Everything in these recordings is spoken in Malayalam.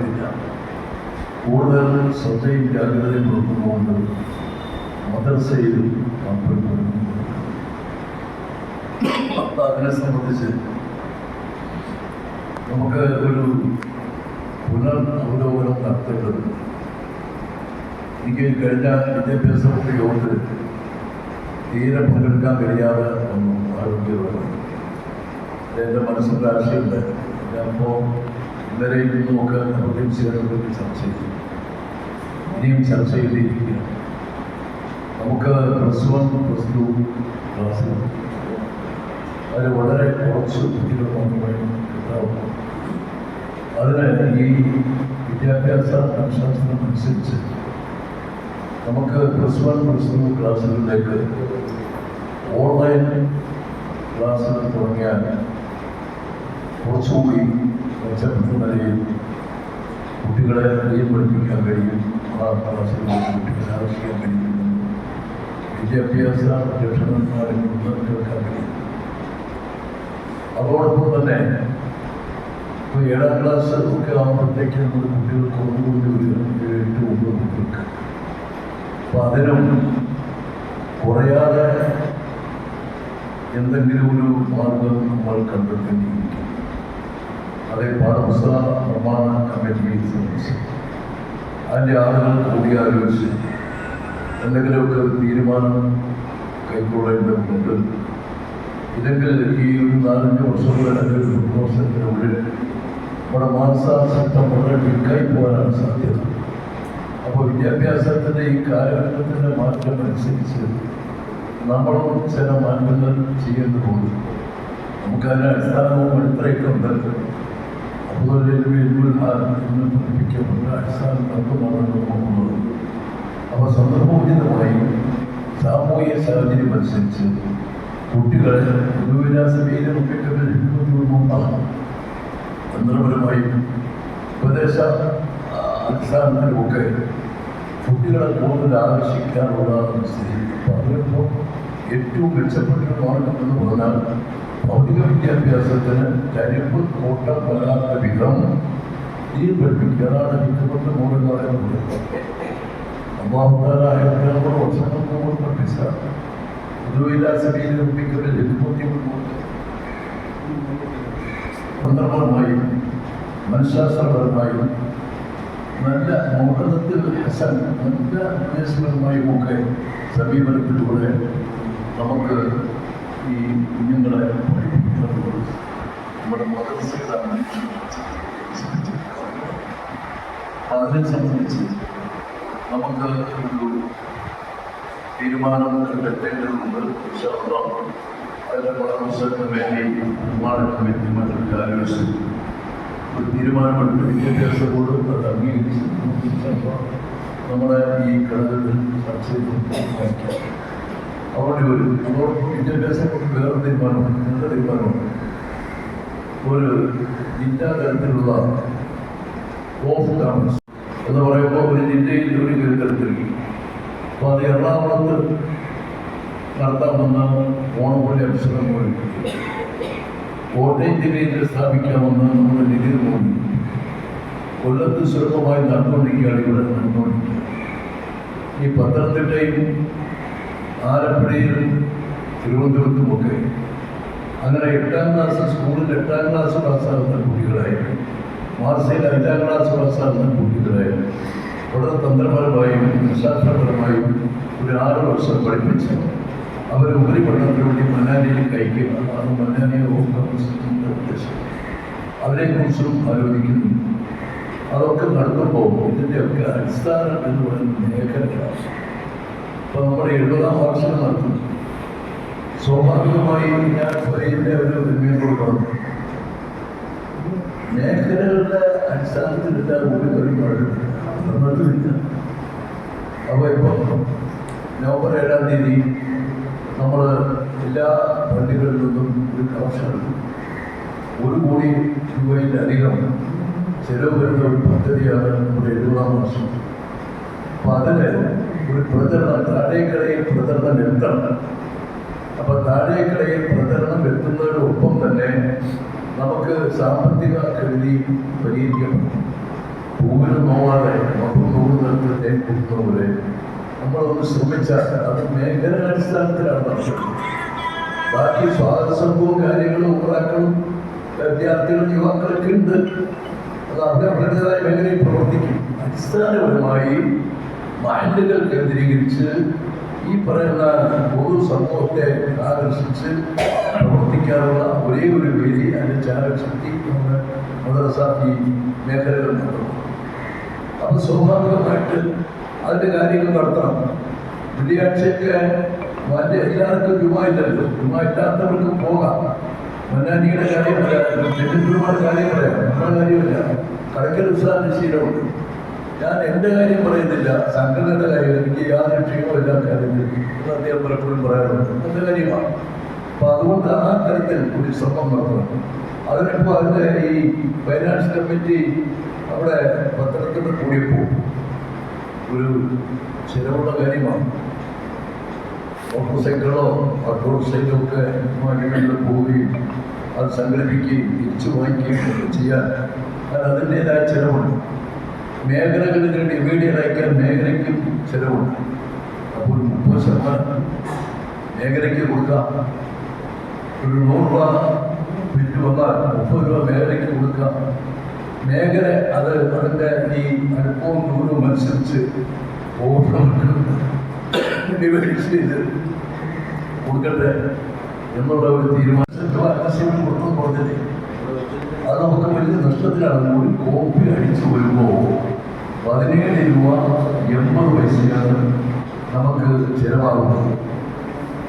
സാധിക്കില്ല. കൂടുതൽ ശ്രദ്ധയും ജാഗ്രതയും കൊടുക്കുന്നതുകൊണ്ട് മദ്രസയിലും അതിനെ സംബന്ധിച്ച് നമുക്ക് ഒരു പുനരവലോകനം നടത്തേണ്ടതുണ്ട്. എനിക്ക് കഴിഞ്ഞ വിദ്യാഭ്യാസ യോഗത്തിൽ തീരെ പങ്കെടുക്കാൻ കഴിയാതെ ഒന്നും ആരോഗ്യപരം എൻ്റെ മനസ്സിൻ്റെ ആശയമുണ്ട്. ഞാനിപ്പോൾ ഇന്നലെയും ഇന്നുമൊക്കെ എമർജൻസികളെ പറ്റി ചർച്ച ചെയ്തു. ഇനിയും ചർച്ച ചെയ്തിരിക്കുകയാണ്. നമുക്ക് +1 +2 ക്ലാസ്സിൽ അതിൽ വളരെ കുറച്ച് കുട്ടികൾ മാത്രമേ കിട്ടാവുള്ളൂ. അതിന് ഈ വിദ്യാഭ്യാസ മനഃശാസ്ത്രം അനുസരിച്ച് നമുക്ക് +1 +2 ക്ലാസ്സുകളിലേക്ക് ഓൺലൈൻ ക്ലാസ്സുകൾ തുടങ്ങിയാൽ കുറച്ചുകൂടി മെച്ചപ്പെട്ട നിലയിൽ കുട്ടികളെ പഠിപ്പിക്കാൻ കഴിയും. ആ ക്ലാസ്സുകളിലേക്ക് കുട്ടികളെ ആകർഷിക്കാൻ കഴിയും. വിദ്യാഭ്യാസ രക്ഷകന്മാരിൽ നിന്ന് കേൾക്കാൻ കഴിയും. അതോടൊപ്പം തന്നെ ഇപ്പോൾ 7ാം ക്ലാസ് ഒക്കെ ആകുമ്പോഴത്തേക്ക് നമ്മുടെ കുട്ടികൾക്ക് ഒന്നുകൂടി വരിക 8, 9 കുട്ടികൾക്ക്. അപ്പോൾ അതിനും കുറയാതെ എന്തെങ്കിലും ഒരു മാർഗം നമ്മൾ കണ്ടെത്തേണ്ടിയിരിക്കും. അതേ പാഠപുസ്തക നിർമ്മാണ കമ്മിറ്റിയെ സംബന്ധിച്ച് അതിൻ്റെ ആളുകൾ കൂടിയാലോചിച്ച് എന്തെങ്കിലുമൊക്കെ ഒരു തീരുമാനം കൈക്കൊള്ളേണ്ടതുണ്ട്. ഇല്ലെങ്കിൽ ഈ ഒരു 4-5 വർഷങ്ങളുടെ അല്ലെങ്കിൽ 10 വർഷത്തിനുള്ളിൽ നമ്മുടെ മാനസാശക്തം വളരെ വീക്കായി പോകാനാണ് സാധ്യത. അപ്പോൾ വിദ്യാഭ്യാസത്തിൻ്റെ ഈ കാലഘട്ടത്തിൻ്റെ മാറ്റം അനുസരിച്ച് നമ്മളും ചില മാറ്റങ്ങൾ ചെയ്യേണ്ടതുണ്ട്. നമുക്കതിന് അടിസ്ഥാനവും അടിത്തറയൊക്കെ ഉണ്ട്. അതുപോലെ ഇന്ന് പഠിപ്പിക്കപ്പെട്ട അടിസ്ഥാന തത്വമാണ് നമുക്കുള്ളത്. അപ്പോൾ സന്ദർഭോചിതമായി സാമൂഹിക സാഹചര്യം അനുസരിച്ച് കുട്ടികളെ പൊതുവിലാസ വേദികളുണ്ടാകും. തന്ത്രപരമായും ഉപദേശ അടിസ്ഥാനത്തിലുമൊക്കെ കുട്ടികളെ കൂടുതൽ ആകർഷിക്കാനുള്ള സ്ഥിതി. അപ്പോൾ അതിലിപ്പോൾ ഏറ്റവും മെച്ചപ്പെട്ട മാർഗം എന്ന് പറഞ്ഞാൽ ഭൗതിക വിദ്യാഭ്യാസത്തിന് ചരിപ്പ് കോട്ടം വരാത്ത വിധം ഈ പഠിപ്പിക്കുക. അതാണ് ഹിന്ദുക്കളുടെ മൂലങ്ങളായിരുന്നു. അമ്മാവത്താര 1600 വർഷങ്ങൾക്ക് മുമ്പ് പഠിച്ച പൊതുവിലാസഭയിൽ നിർമ്മിക്കുന്ന തന്ത്രപരമായും മനഃശാസ്ത്രപരമായും നല്ല മുഹൂർത്തത്തിൽ ഹസൻ നല്ല ഉപദേശപരമായും ഒക്കെ സമീപനത്തിലൂടെ നമുക്ക് ഈ കുഞ്ഞുങ്ങളെ പഠിപ്പിക്കുന്നത് നമ്മുടെ മദ്രസയിലാണ്. അതിനെ സംബന്ധിച്ച് നമുക്ക് ഒരു തീരുമാനം കണ്ടെത്തേണ്ടതുണ്ട്. അതിൻ്റെ പാഠപുസ്തകത്തിന് വേണ്ടി നിർമ്മാണ കമ്മിറ്റി മറ്റൊരു ആലോചിച്ച് ഒരു തീരുമാനമെടുത്ത് വിദ്യാഭ്യാസ ബോർഡ് അത് അംഗീകരിച്ച് നമ്മുടെ ഈ ഘടകത്തിൽ ചർച്ച ചെയ്ത് അവിടെ വരും. അതോടൊപ്പം വിദ്യാഭ്യാസം കൊണ്ട് വേറെ തീരുമാനമുണ്ട്. നല്ല തീരുമാനമുണ്ട്. ഒരു ജില്ലാ തലത്തിലുള്ള ഓഫ് താമസ് എന്ന് പറയുമ്പോൾ ഒരു ജില്ലയിൽ ഒരു കേന്ദ്രത്തിൽ. അപ്പോൾ അത് എറണാകുളത്ത് നടത്താമെന്ന് ഓണപ്പള്ളി അഭിഷേകം പോയി, കോട്ടയം ജില്ലയിൽ സ്ഥാപിക്കാമെന്ന് നമ്മുടെ നികുതി മോദി കൊല്ലത്ത് സുലഭമായി നടന്നുകൊണ്ടിരിക്കുകയാണ്. ഇവിടെ നടന്നുകൊണ്ടിരിക്കുക ഈ പത്തനംതിട്ടയും ആലപ്പുഴയിലും തിരുവനന്തപുരത്തുമൊക്കെ അങ്ങനെ 8ാം ക്ലാസ് സ്കൂളിൽ 8ാം ക്ലാസ് പാസ്സാകുന്ന കുട്ടികളായി, മാർച്ചയിൽ 5ാം ക്ലാസ് പാസ്സാകുന്ന കുട്ടികളായി വളരെ തന്ത്രപരമായും മനഃശാസ്ത്രപരമായും ഒരു 6 വർഷം പഠിപ്പിച്ച് അവർ ഉപരിപഠനത്തിന് വേണ്ടി മനാലിയിലേക്ക് അയക്കുക. അത് മനാലിയെ ഉദ്ദേശം അതിനെക്കുറിച്ചും ആലോചിക്കുന്നു. അതൊക്കെ നടത്തുമ്പോൾ ഇതിൻ്റെയൊക്കെ അടിസ്ഥാനം എന്ന് പറയുന്ന മേഖലകളാണ്. ഇപ്പോൾ നമ്മൾ 70ാം വാർഷികം നടത്തുന്നു. സ്വാഭാവികമായി ഞാൻ ഇതിൻ്റെ ഒരു റിവ്യൂകൾ പറഞ്ഞു. മേഖലകളുടെ അടിസ്ഥാനത്തിലില്ല ഒരു നടന്നിട്ടില്ല. അപ്പോൾ ഇപ്പം നവംബർ 7ാം തീയതി നമ്മൾ എല്ലാ പള്ളികളിൽ നിന്നും ഒരു കളക്ഷൻ എടുക്കും. 1 കോടി രൂപയിലധികം ചെലവ് വരുന്ന ഒരു പദ്ധതിയാണ് നമ്മുടെ 70ാം വർഷം. അപ്പോൾ അതിന് ഒരു പ്രചരണം, താഴേക്കടയിൽ പ്രചരണം എത്തണം. അപ്പോൾ താഴേക്കടയിൽ പ്രചരണം എത്തുന്നതിനൊപ്പം തന്നെ നമുക്ക് സാമ്പത്തിക കെടുതി പരിഹരിക്കപ്പെടും. പൂവിന് നോവാതെ മൊത്തം നോവുന്നിടത്ത് തേൻ കൊടുക്കുന്ന പോലെ നമ്മളൊന്ന് ശ്രമിച്ചാൽ അത് മേഖലാടിസ്ഥാനത്തിലാണ് നടക്കുന്നത്. ബാക്കി സ്വാതന്ത്ര്യവും കാര്യങ്ങളും ഉറാക്കളും വിദ്യാർത്ഥികളും യുവാക്കളൊക്കെ ഉണ്ട്. അത് അവരുടേതായ മേഖലയിൽ പ്രവർത്തിക്കും. അടിസ്ഥാനപരമായി മൈൻഡുകൾ കേന്ദ്രീകരിച്ച് ഈ പറയുന്ന പൊതു സമൂഹത്തെ ആകർഷിച്ച് പ്രവർത്തിക്കാനുള്ള ഒരേ ഒരു വേദി അതിൻ്റെ ചാരശക്തി നമ്മുടെ മദ്രസ ഈ മേഖലകൾ നടത്തുന്നു. അത് സ്വാഭാവികമായിട്ട് അതിൻ്റെ കാര്യങ്ങൾ നടത്തണം. വെള്ളിയാഴ്ചയൊക്കെ മറ്റേ എല്ലാവർക്കും ജുമായില്ലല്ലോ, ജുമായില്ലാത്തവർക്കും പോകാം. മന്നാനിയുടെ കാര്യം പറയാം, ചെന്നിട്ടുമാരുടെ കാര്യം പറയാം, നമ്മുടെ കാര്യമില്ല. കടക്കൽ ഉത്സാഹ ശീലമുണ്ട്. ഞാൻ എൻ്റെ കാര്യം പറയുന്നില്ല, സംഘടനയുടെ കാര്യം എനിക്ക് യാതൊരു ക്ഷീണവും എല്ലാ കാര്യത്തിലും അദ്ദേഹം പലപ്പോഴും പറയാറുണ്ട്. എൻ്റെ കാര്യമാണ്. അപ്പം അതുകൊണ്ട് ആ തരത്തിൽ ഒരു ശ്രമം നടത്തണം. അതിനിപ്പോൾ അതിൻ്റെ ഈ ഫൈനാൻസ് കമ്മിറ്റി അവിടെ പത്തനംതിട്ട കൂടിയപ്പോൾ ഒരു ചിലവുള്ള കാര്യമാണ്. മോട്ടോർ സൈക്കിളോ ഓട്ടോറിക്ഷയിലോ ഒക്കെ മാധ്യമങ്ങളിൽ പോവുകയും അത് സംഘടിപ്പിക്കുകയും തിരിച്ചു വാങ്ങിക്കുകയും ഒക്കെ ചെയ്യാൻ അതിൻ്റേതായ ചിലവുണ്ട്. മേഖലകളിൽ ഡിവൈഡ് അയക്കാൻ മേഖലയ്ക്കും ചിലവുണ്ട്. അപ്പോൾ 30% മേഖലയ്ക്ക് കൊടുക്കാം. ഒരു 100 രൂപ വിറ്റ് വന്നാൽ 30 രൂപ മേഖലയ്ക്ക് കൊടുക്കാം. മേഖല അത് അതിൻ്റെ ഈ അടുപ്പവും ദൂരവും അനുസരിച്ച് ഡിവൈഡ് ചെയ്ത് കൊടുക്കട്ടെ എന്നുള്ള ഒരു തീരുമാനത്തിൽ ആശയം കൊടുത്തു പറഞ്ഞില്ലേ. അത് നമുക്ക് വലിയ നഷ്ടത്തിലാണ്. ഒരു കോപ്പി അടിച്ചു വരുമ്പോൾ 17 രൂപ 80 പൈസയാണ് നമുക്ക് ചിലവാകുന്നത്.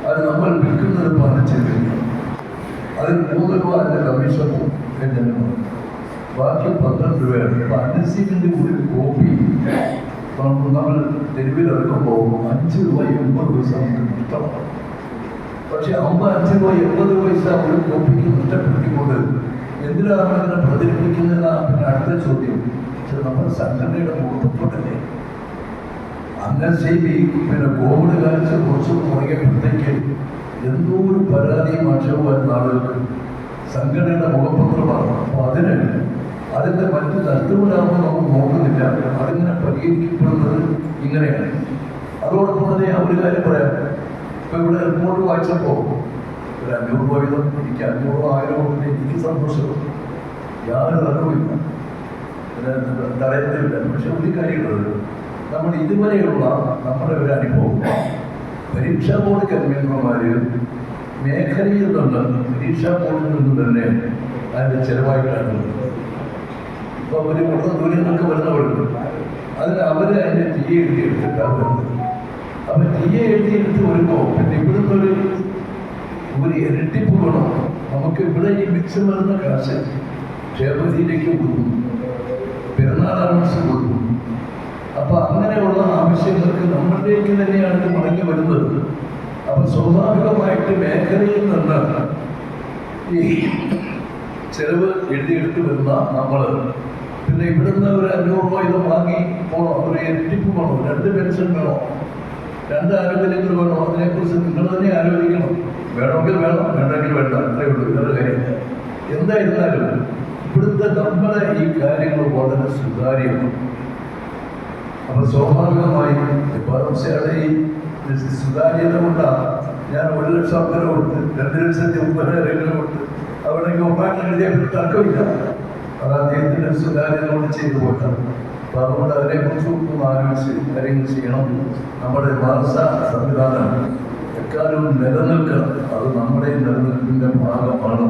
അത് നമ്മൾ വിൽക്കുന്നത് 15 രൂപ. അതിൽ 3 രൂപ അതിൻ്റെ കമ്മീഷനും ജനങ്ങളും ബാക്കി 12 രൂപയാണ്. അപ്പോൾ അന്നസീമിൻ്റെ ഒരു കോപ്പി നമ്മൾ തെരുവിലിറക്കുമ്പോൾ 5 രൂപ 80 പൈസ നമുക്ക് നഷ്ടമാണ്. പക്ഷെ 5 രൂപ 80 പൈസ ഒരു കോപ്പിക്ക് നഷ്ടപ്പെടുത്തിക്കൊണ്ട് എന്തിനാണ് അങ്ങനെ പ്രചരിപ്പിക്കുന്നതെന്നാണ് പിന്നെ അടുത്ത ചോദ്യം. നമ്മുടെ സംഘടനയുടെ മുഖപ്പെട്ടല്ലേ അന്നസീമി പിന്നെ കോവിഡ് കാലത്ത് കുറച്ച് തുടങ്ങിയപ്പോഴത്തേക്ക് എന്തോ ഒരു പരാതിയും ആക്ഷേപവും വരുന്ന ആളുകൾക്ക് സംഘടനയുടെ മുഖപത്രമാണ്. അപ്പോൾ അതിൻ്റെ മറ്റ് നഷ്ടമില്ലാതെ നമുക്ക് നോക്കുന്നില്ല. അതിങ്ങനെ പരിഹരിക്കപ്പെടുന്നത് ഇങ്ങനെയാണ്. അതോടൊപ്പം തന്നെ ഒരു കാര്യം പറയാം. ഇപ്പം ഇവിടെ റിപ്പോർട്ട് വായിച്ചപ്പോൾ ഒരു 500 രൂപ വീതം എനിക്ക് 500 1000 കൊണ്ട് എനിക്ക് സന്തോഷമുണ്ട്. യാതൊരു അറിവില്ല, തടയത്തില്ല. പക്ഷെ ഒരു കാര്യമുള്ളത്, നമ്മൾ ഇതുവരെയുള്ള നമ്മുടെ ഒരു അനുഭവം പരീക്ഷാ ബോർഡ് കൺവീനർമാർ മേഖലയിൽ നിന്ന് പരീക്ഷാ ബോർഡിൽ നിന്ന് തന്നെ അതിൻ്റെ ചിലവായിട്ടാണ്. ഇപ്പോൾ അവർ കൂടുതൽ ദൂരങ്ങൾക്ക് വരുന്നവരുണ്ട്. അതിന് അവർ അതിൻ്റെ ടി എ എഴുതിയെടുത്തിട്ടാണ് വരുന്നത്. അപ്പം ടി എ എഴുതിയെടുത്ത് വരുമ്പോൾ പിന്നെ ഇവിടുന്ന് ഒരു ഇരട്ടിപ്പ് വേണം. നമുക്ക് ഇവിടെ ഈ മിച്ചം വരുന്ന കാശ് ക്ഷേമനിധിയിലേക്ക് കൊടുക്കും, പെരുന്നാൾ അലവൻസ് കൊടുക്കും. അപ്പം അങ്ങനെയുള്ള ആവശ്യങ്ങൾക്ക് നമ്മളിലേക്ക് തന്നെയാണ് ഇത് മടങ്ങി വരുന്നത്. അപ്പം സ്വാഭാവികമായിട്ട് മേഖലയിൽ നിന്ന് ഈ ചെലവ് എഴുതിയെടുത്ത് വരുന്ന നമ്മൾ പിന്നെ ഇവിടുന്ന് ഒരു 500 രൂപ ഇത് വാങ്ങി പോകണം. ഒരു ഇരട്ടിപ്പ് വേണം, 2 പെൻഷൻ വേണം, 2 ആനുകൂല്യങ്ങൾ വേണം. അതിനെക്കുറിച്ച് നിങ്ങൾ തന്നെ ആലോചിക്കണം. വേണമെങ്കിൽ വേണം, വേണമെങ്കിൽ വേണ്ട, അത്രയേ ഉള്ളൂ. വേറെ കാര്യം എന്തായിരുന്നാലും ഇവിടുത്തെ നമ്മുടെ ഈ കാര്യങ്ങൾ വളരെ സുതാര്യമാണ്. അപ്പോൾ സ്വാഭാവികമായി പരംശയുടെ ഈ സുതാര്യത കൊണ്ടാണ് ഞാൻ 1 ലക്ഷം അമ്പലം കൊടുത്ത് 2,50,000 കൊടുത്ത് അവിടേക്ക് ഒപ്പാക്കാൻ എഴുതിയപ്പോൾ തർക്കമില്ല. അത് അദ്ദേഹത്തിൻ്റെ സുതാര്യത കൊണ്ട് ചെയ്തു പോയിട്ടാണ്. അപ്പോൾ അതുകൊണ്ട് അതിനെക്കുറിച്ച് ഒന്ന് ആലോചിച്ച് കാര്യങ്ങൾ ചെയ്യണം. നമ്മുടെ ഭാഷ സംവിധാനം എക്കാലവും നിലനിൽക്കണം. അത് നമ്മുടെ നിലനിൽപ്പിൻ്റെ ഭാഗമാണ്.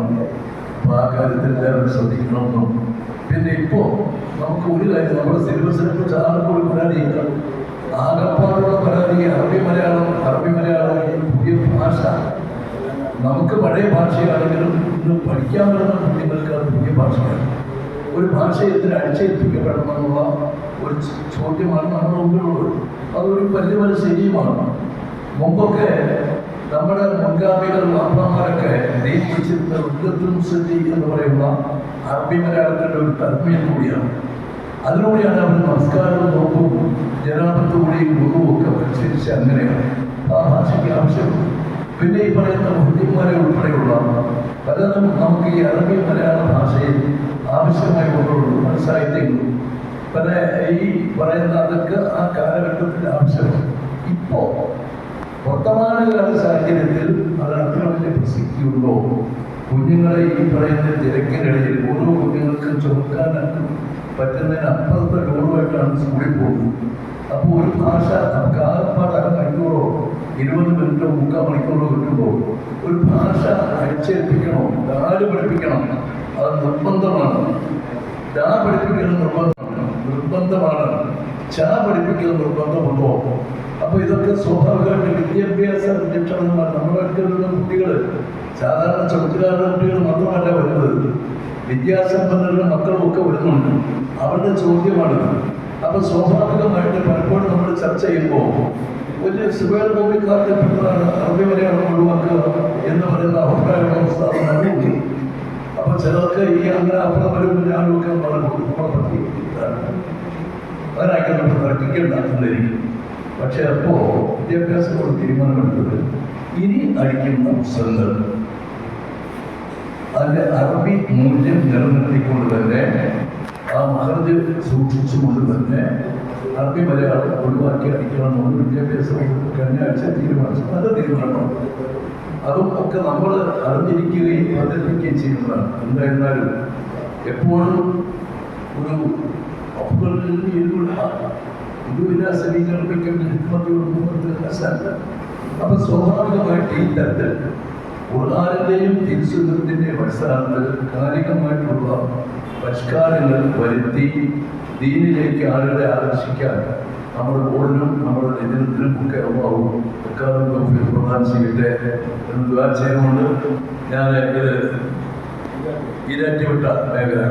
അപ്പോൾ ആ കാര്യത്തിൽ എല്ലാവരും ശ്രദ്ധിക്കണമെന്നും പിന്നെ ഇപ്പോൾ നമുക്ക് ഒരു കാര്യം നമ്മുടെ സിലബസിനെ കുറിച്ച് ആർക്കും ഒരു പരാതിയില്ല. ആകപ്പാടുള്ള പരാതി അറബി മലയാളം പുതിയ ഭാഷ. നമുക്ക് പഴയ ഭാഷയാണെങ്കിലും ഇന്ന് പഠിക്കാൻ വരുന്ന കുട്ടികൾക്ക് അത് പുതിയ ഭാഷയാണ്. ഒരു ഭാഷയത്തിന് അടിച്ചേൽപ്പിക്കപ്പെടണമെന്നുള്ള ഒരു ചോദ്യമാണ് നമ്മുടെ മുമ്പിലുള്ളത്. അതൊരു പരിധിവരെ ശരിയുമാണ്. മുമ്പൊക്കെ നമ്മുടെ മുൻഗാമികൾ അമ്മമാരൊക്കെ നിയന്ത്രിച്ചിരുന്ന ഉദ്ദത്തും സജി എന്ന് പറയുന്ന അറബി മലയാളത്തിൻ്റെ ഒരു തന്മയം കൂടിയാണ്. അതിലൂടെയാണ് അവർ നമസ്കാരവും നോക്കും ജനാപത്തുകൂടിയും ഗുരുവൊക്കെ പരിശീലിച്ച് അങ്ങനെയാണ് ആ ഭാഷയ്ക്ക് ആവശ്യമുണ്ട്. പിന്നെ ഈ പറയുന്ന മുഹ്യന്മാരെ ഉൾപ്പെടെയുള്ള പലതും നമുക്ക് ഈ അറബി മലയാള ഭാഷയിൽ ആവശ്യമായി കൊണ്ടുള്ളൂ. സാഹിത്യങ്ങളും പിന്നെ ഈ പറയുന്ന അതൊക്കെ ആ കാലഘട്ടത്തിൽ ആവശ്യമാണ്. ഇപ്പോൾ വർത്തമാനകാല സാഹചര്യത്തിൽ അത് അത്ര വലിയ പ്രസക്തിയുണ്ടോ? കുഞ്ഞുങ്ങളെ ഈ പറയുന്ന തിരക്കിനിടയിൽ ഓരോ കുഞ്ഞുങ്ങൾക്കും ചുമക്കാനൊക്കെ പറ്റുന്നതിന് അപ്പുറത്തെ ലോകമായിട്ടാണ് സ്കൂളിൽ പോകുന്നത്. അപ്പോൾ ഒരു ഭാഷ നമുക്ക് ആകെപ്പാട് അരമണിക്കൂറോ 20 മിനിറ്റോ 3/4 മണിക്കൂറോ കിട്ടുമ്പോൾ ഒരു ഭാഷ അടിച്ചേൽപ്പിക്കണോ, ഡാല് പഠിപ്പിക്കണം, അത് നിർബന്ധമാണ്. ഡാ പഠിപ്പിക്കുന്നത് നിർബന്ധമാണ്. ചാ പഠിപ്പിക്കുന്നത് നിർബന്ധമുണ്ടോ? അപ്പോൾ ഇതൊക്കെ സ്വാഭാവികമായിട്ട് വിദ്യാഭ്യാസ വിചക്ഷണന്മാർ നമ്മളൊക്കെ കുട്ടികൾ സാധാരണ ചെറുപ്പക്കാരുടെ കുട്ടികൾ മാത്രമല്ല വരുന്നത്, വിദ്യാസമ്പന്നരുടെ മക്കളും ഒക്കെ വരുന്നുണ്ട്. അവരുടെ ചോദ്യമാണിത്. അപ്പോൾ സ്വാഭാവികമായിട്ട് പലപ്പോഴും നമ്മൾ ചർച്ച ചെയ്യുമ്പോൾ വലിയ സുബേർ ഭൂമിക്കാർക്ക് പെട്ടതാണ് അറബി മലയാളം ഒഴിവാക്കുക എന്ന് പറയുന്ന അഭിപ്രായമുള്ള സ്ഥാപനങ്ങളുണ്ട്. അപ്പോൾ ചിലർക്ക് ഈ അങ്ങനെ അപ്പുറം വരും ഞാനൊക്കെ പറ്റി അതിനാക്കി നമ്മൾ തർക്കിക്കേണ്ടായിരിക്കും. പക്ഷെ അപ്പോൾ വിദ്യാഭ്യാസം കൊണ്ട് തീരുമാനമെടുത്തത് ഇനി അടിക്കുന്ന പുസ്തകങ്ങൾ അതിൻ്റെ അറബി മൂല്യം നിലനിർത്തിക്കൊണ്ട് തന്നെ ആ മഹർജ് സൂക്ഷിച്ചുകൊണ്ട് തന്നെ അറബി മലയാളം ഒഴിവാക്കി അടിക്കണമെന്ന് വിദ്യാഭ്യാസം കഴിഞ്ഞ ആഴ്ച തീരുമാനിച്ചു. നല്ല തീരുമാനമാണ്. അതും ഒക്കെ നമ്മൾ അറിഞ്ഞിരിക്കുകയും പ്രചരിപ്പിക്കുകയും ചെയ്യുന്നതാണ്. എന്തായിരുന്നാലും എപ്പോഴും ഒരു അപ്പൊ സ്വാഭാവികമായിട്ട് ഈ തരത്തിൽ ഖുർആനിന്റെയും തിരുസുന്നത്തിന്റെയും അടിസ്ഥാനത്തിൽ കാലികമായിട്ടുള്ള പരിഷ്കാരങ്ങൾ വരുത്തി ദീനിലേക്ക് ആളുകളെ ആകർഷിക്കാൻ നമ്മുടെ ബോർഡിനും നമ്മുടെ നെതിരത്തിനും ഒക്കെ അള്ളാഹു പ്രദാനം ചെയ്യട്ടെ എന്ന് ദുആ ചെയ്തുകൊണ്ട് ഞാൻ ഇത് ഇരട്ടിവിട്ട മേഖല